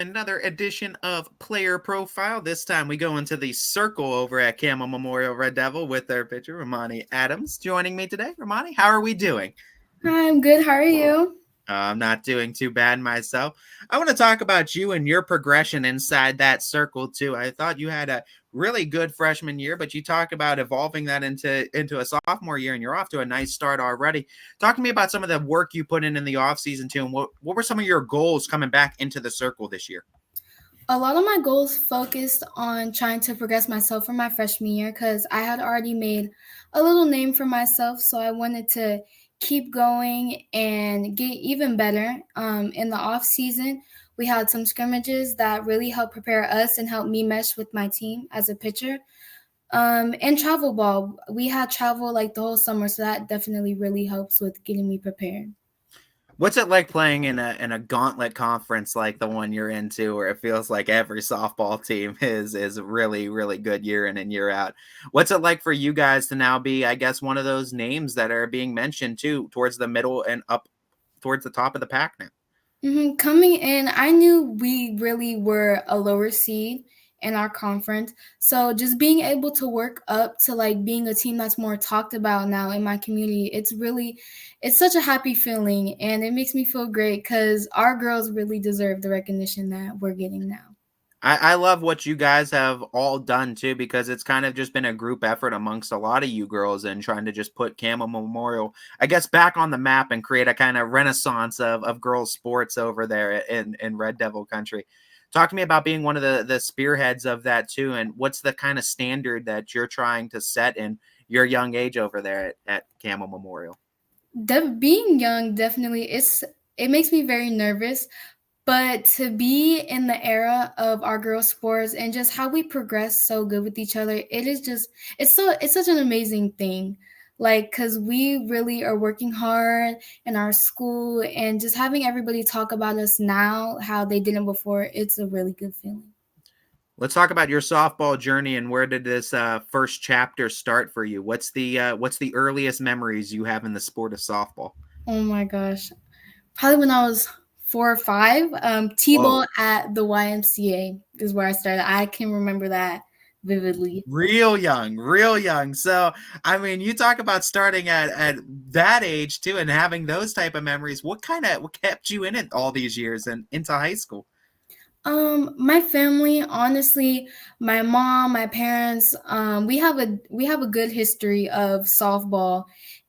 Another edition of Player Profile. This time we go into the circle over at Campbell Memorial Red Devil with their pitcher, Ramani Adams, joining me today. Ramani, how are we doing? Hi, I'm good. How are you? I'm not doing too bad myself. I want to talk about you and your progression inside that circle too. I thought you had a really good freshman year, but you talk about evolving that into a sophomore year, and you're off to a nice start already. Talk to me about some of the work you put in the off season too, and what were some of your goals coming back into the circle this year? A lot of my goals focused on trying to progress myself for my freshman year because I had already made a little name for myself. So I wanted to keep going and get even better. In the off season, we had some scrimmages that really helped prepare us and help me mesh with my team as a pitcher. And travel ball, we had travel like the whole summer, so that definitely really helps with getting me prepared. What's it like playing in a gauntlet conference like the one you're into, where it feels like every softball team is really good year in and year out? What's it like for you guys to now be, I guess, one of those names that are being mentioned too towards the middle and up towards the top of the pack now? Coming in, I knew we really were a lower seed in our conference. So just being able to work up to like being a team that's more talked about now in my community, it's such a happy feeling, and it makes me feel great because our girls really deserve the recognition that we're getting now. I love what you guys have all done too, because it's kind of just been a group effort amongst a lot of you girls and trying to just put Campbell Memorial, I guess, back on the map and create a kind of renaissance of girls sports over there in Red Devil country. Talk to me about being one of the spearheads of that too, and what's the kind of standard that you're trying to set in your young age over there at Campbell Memorial? Being young definitely it makes me very nervous. But to be in the era of our girls' sports and just how we progress so good with each other, it's such an amazing thing. Like, cause we really are working hard in our school, and just having everybody talk about us now, how they didn't before, it's a really good feeling. Let's talk about your softball journey and where did this first chapter start for you? What's the earliest memories you have in the sport of softball? Oh my gosh, probably when I was 4 or 5. T-ball Whoa, at the YMCA is where I started. I can remember that vividly. real young, real young. So, I mean, you talk about starting at that age too, and having those type of memories. What kept you in it all these years and into high school? My family, honestly, my mom, my parents, we have a good history of softball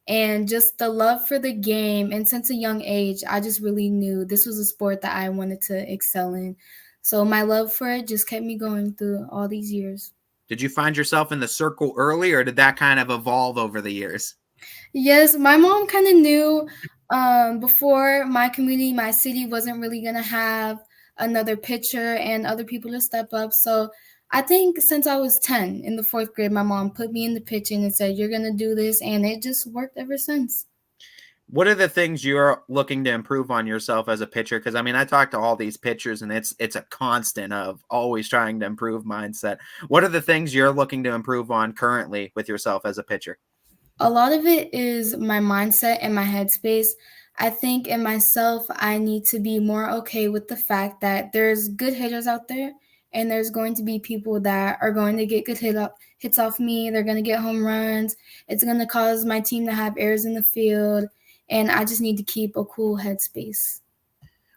and just the love for the game. And since a young age, I just really knew this was a sport that I wanted to excel in. So my love for it just kept me going through all these years. Did you find yourself in the circle early, or did that kind of evolve over the years? Yes, my mom kind of knew before my community, my city wasn't really going to have another pitcher and other people to step up. So I think since I was 10 in the fourth grade, my mom put me in the pitching and said, "You're going to do this." And it just worked ever since. What are the things you're looking to improve on yourself as a pitcher? Because I mean, I talk to all these pitchers, and it's a constant of always trying to improve mindset. What are the things you're looking to improve on currently with yourself as a pitcher? A lot of it is my mindset and my headspace. I think in myself, I need to be more okay with the fact that there's good hitters out there, and there's going to be people that are going to get hits off me. They're going to get home runs. It's going to cause my team to have errors in the field, and I just need to keep a cool headspace.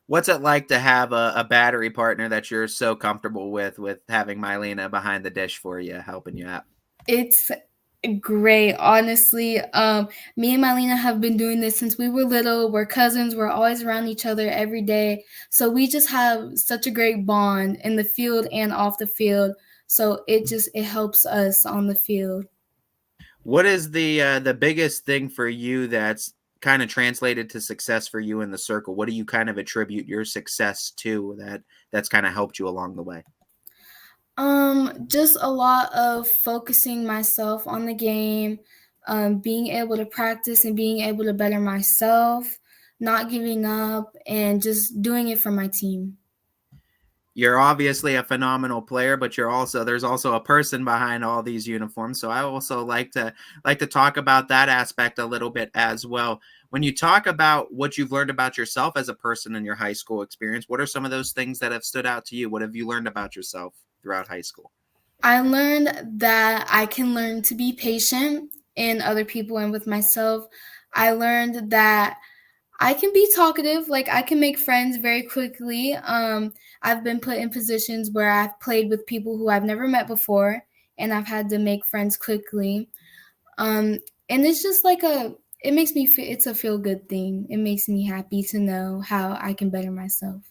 What's it like to have a battery partner that you're so comfortable with having Mylena behind the dish for you, helping you out? It's great, honestly. Me and Mylena have been doing this since we were little. We're cousins. We're always around each other every day. So we just have such a great bond in the field and off the field. So it helps us on the field. What is the biggest thing for you that's kind of translated to success for you in the circle? What do you kind of attribute your success to that's kind of helped you along the way? Just a lot of focusing myself on the game, being able to practice and being able to better myself, not giving up, and just doing it for my team. You're obviously a phenomenal player, but there's also a person behind all these uniforms. So I also like to talk about that aspect a little bit as well. When you talk about what you've learned about yourself as a person in your high school experience, what are some of those things that have stood out to you? What have you learned about yourself throughout high school? I learned that I can learn to be patient in other people and with myself. I learned that I can be talkative, like I can make friends very quickly. I've been put in positions where I've played with people who I've never met before, and I've had to make friends quickly. Um, and it's just like it makes me feel, it's a feel good thing. It makes me happy to know how I can better myself.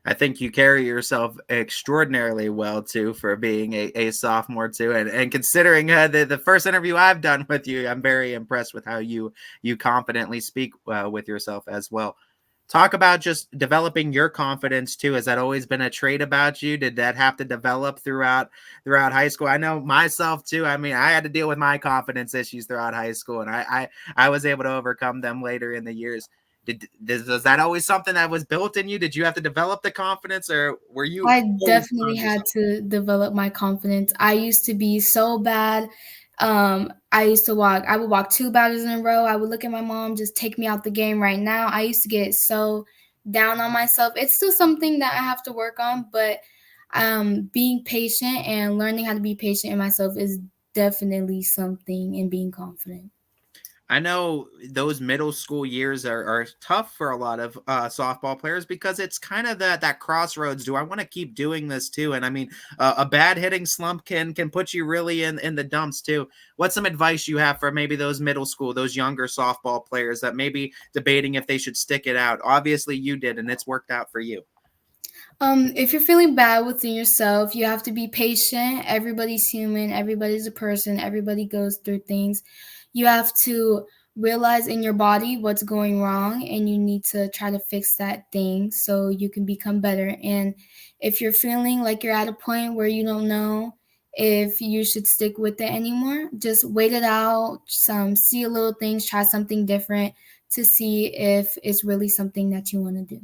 I think you carry yourself extraordinarily well too for being a sophomore too, and considering the first interview I've done with you, I'm very impressed with how you confidently speak with yourself as well. Talk about just developing your confidence too. Has that always been a trait about you? Did that have to develop throughout high school? I know myself too. I mean, I had to deal with my confidence issues throughout high school, and I was able to overcome them later in the years. Was that always something that was built in you? Did you have to develop the confidence, or were you I always proud definitely of had yourself? to develop my confidence. I used to be so bad. I would walk 2 batters in a row. I would look at my mom, just take me out the game right now. I used to get so down on myself. It's still something that I have to work on, but being patient and learning how to be patient in myself is definitely something in being confident. I know those middle school years are tough for a lot of softball players because it's kind of that crossroads. Do I want to keep doing this too? And I mean, a bad hitting slump can put you really in the dumps too. What's some advice you have for maybe those middle school, those younger softball players that may be debating if they should stick it out? Obviously, you did, and it's worked out for you. If you're feeling bad within yourself, you have to be patient. Everybody's human, everybody's a person, everybody goes through things. You have to realize in your body what's going wrong, and you need to try to fix that thing so you can become better. And if you're feeling like you're at a point where you don't know if you should stick with it anymore, just wait it out, see a little things, try something different to see if it's really something that you want to do.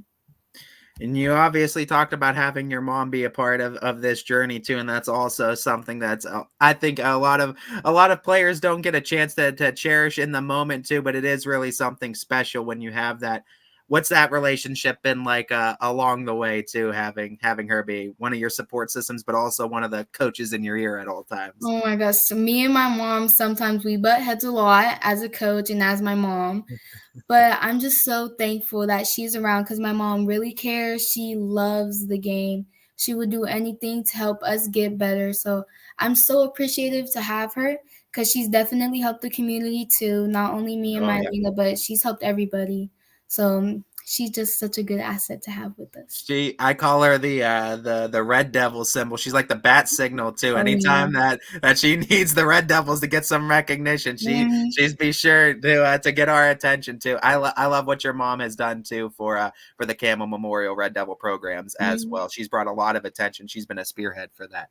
And you obviously talked about having your mom be a part of this journey too, and that's also something that's I think a lot of players don't get a chance to cherish in the moment too. But it is really something special when you have that. What's that relationship been like along the way too? Having her be one of your support systems, but also one of the coaches in your ear at all times. Oh my gosh. So me and my mom, sometimes we butt heads a lot as a coach and as my mom. But I'm just so thankful that she's around because my mom really cares. She loves the game. She would do anything to help us get better. So I'm so appreciative to have her because she's definitely helped the community too. Not only me and Oh my yeah. Lena, but she's helped everybody. So she's just such a good asset to have with us. I call her the red devil symbol. She's like the bat signal too. Oh yeah. Anytime that she needs the red devils to get some recognition, Mhm. she's be sure to get our attention too. I love what your mom has done too for the Campbell Memorial Red Devil programs as Mhm. well. She's brought a lot of attention. She's been a spearhead for that.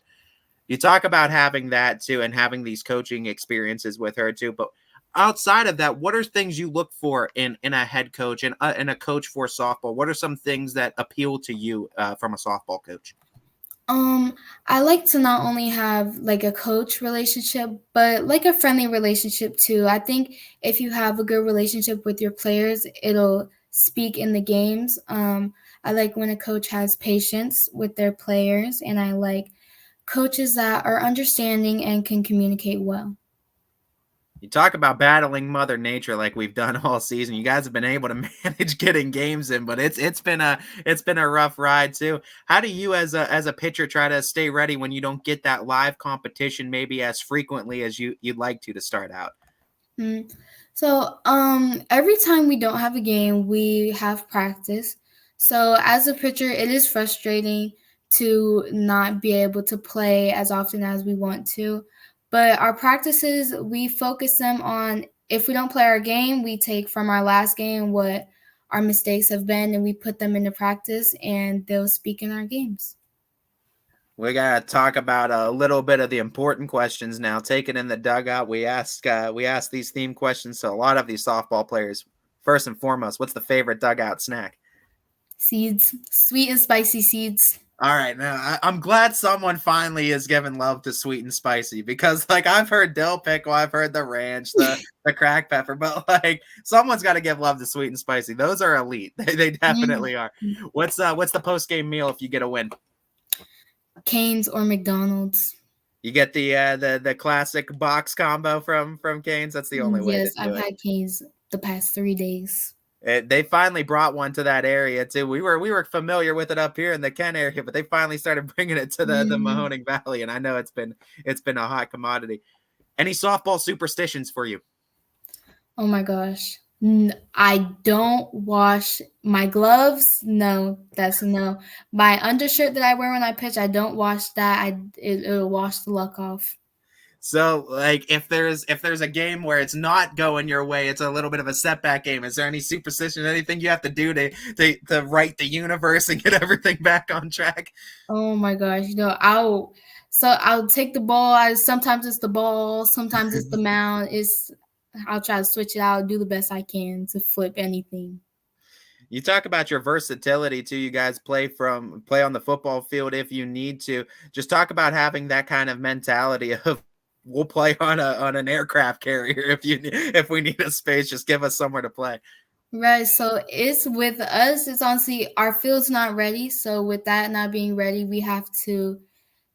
You talk about having that too and having these coaching experiences with her too, but outside of that, what are things you look for in a head coach and in a coach for softball? What are some things that appeal to you from a softball coach? Um, I like to not only have like a coach relationship, but like a friendly relationship too. I think if you have a good relationship with your players, it'll speak in the games. I like when a coach has patience with their players, and I like coaches that are understanding and can communicate well. You talk about battling Mother Nature like we've done all season. You guys have been able to manage getting games in, but it's been a rough ride too. How do you as a pitcher try to stay ready when you don't get that live competition maybe as frequently as you'd like to start out? Mm. So, every time we don't have a game, we have practice. So, as a pitcher, it is frustrating to not be able to play as often as we want to. But our practices, we focus them on if we don't play our game, we take from our last game what our mistakes have been and we put them into practice and they'll speak in our games. We gotta talk about a little bit of the important questions now. Taking in the dugout, we ask these theme questions to a lot of these softball players. First and foremost, what's the favorite dugout snack? Seeds, sweet and spicy seeds. All right, now I'm glad someone finally is giving love to sweet and spicy because, like, I've heard dill pickle, I've heard the ranch, the cracked pepper, but like, someone's got to give love to sweet and spicy. Those are elite. They Mm. definitely are. What's the post game meal if you get a win? Canes or McDonald's. You get the classic box combo from Canes. That's the only way to Yes, do I've it. had canes the past 3 days. They finally brought one to that area too. We were familiar with it up here in the Kent area, but they finally started bringing it to the Mhm. Mahoning Valley, and I know it's been a hot commodity. Any softball superstitions for you? Oh my gosh. I don't wash my gloves. No, that's a no. My undershirt that I wear when I pitch, I don't wash that. It'll wash the luck off. So, like, if there's a game where it's not going your way, it's a little bit of a setback game. Is there any superstition, anything you have to do to right the universe and get everything back on track? Oh my gosh, I'll take the ball. Sometimes it's the ball, sometimes it's the mound. I'll try to switch it out, do the best I can to flip anything. You talk about your versatility too. You guys play on the football field if you need to. Just talk about having that kind of mentality of we'll play on an aircraft carrier if we need a space. Just give us somewhere to play. Right, so it's with us, it's honestly our field's not ready. So with that not being ready, we have to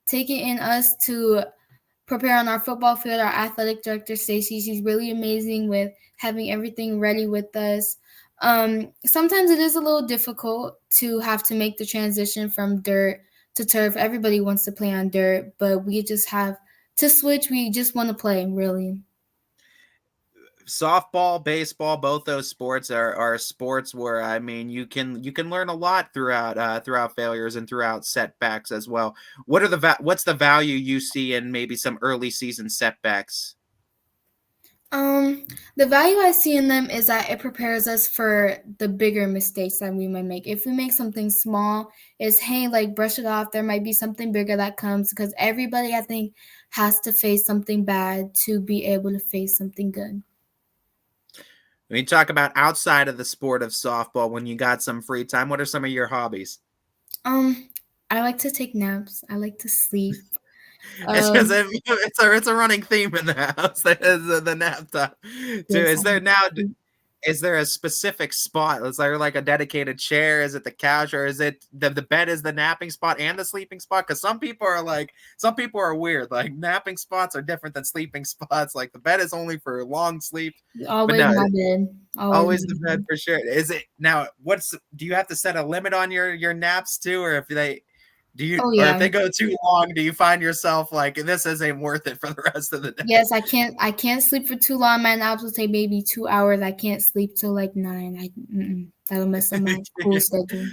take it in us to prepare on our football field. Our athletic director, Stacy, she's really amazing with having everything ready with us. Sometimes it is a little difficult to have to make the transition from dirt to turf. Everybody wants to play on dirt, but we just have to switch. We just want to play, really. Softball, baseball, both those sports are sports where I mean you can learn a lot throughout failures and throughout setbacks as well. What's the value you see in maybe some early season setbacks? Um, the value I see in them is that it prepares us for the bigger mistakes that we might make. If we make something small, it's hey, like brush it off. There might be something bigger that comes because everybody, I think, has to face something bad to be able to face something good. When you talk about outside of the sport of softball, when you got some free time, what are some of your hobbies? Um, I like to take naps. I like to sleep. It's because Um, it's a running theme in the house. Is the nap time too. yes, Is there now? Is there a specific spot? Is there like a dedicated chair? Is it the couch, or is it the bed is the napping spot and the sleeping spot? Because some people are weird. Like napping spots are different than sleeping spots. Like the bed is only for long sleep, but always no, my bed. Always always my the bed bed. for sure. Is it now? What's do you have to set a limit on your naps too, or if they do you, Oh or if yeah. they go too long, do you find yourself like this isn't worth it for the rest of the day? Yes, I can't sleep for too long. My naps will take maybe 2 hours. I can't sleep till like 9. That'll mess up my school schedule.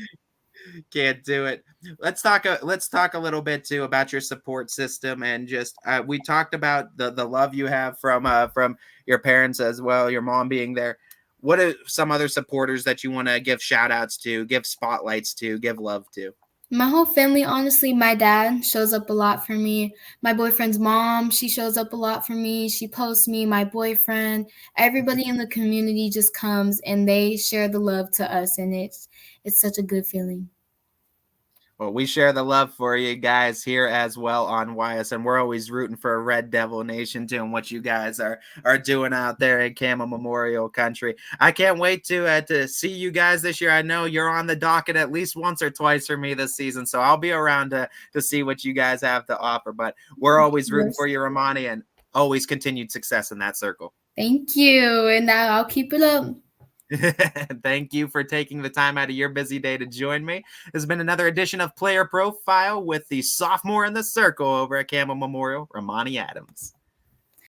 Can't do it. Let's talk a little bit too about your support system and just we talked about the love you have from your parents as well, your mom being there. What are some other supporters that you want to give shout outs to, give spotlights to, give love to? My whole family, honestly, my dad shows up a lot for me. My boyfriend's mom, she shows up a lot for me. She posts me, my boyfriend, everybody in the community just comes and they share the love to us, and it's such a good feeling. Well, we share the love for you guys here as well on YS, and we're always rooting for Red Devil Nation doing what you guys are doing out there in Campbell Memorial Country. I can't wait to see you guys this year. I know you're on the docket at least once or twice for me this season, so I'll be around to see what you guys have to offer. But we're always rooting Yes. for you, Ramani, and always continued success in that circle. Thank you, and I'll keep it up. Thank you for taking the time out of your busy day to join me. This has been another edition of Player Profile with the sophomore in the circle over at Campbell Memorial, Ramani Adams.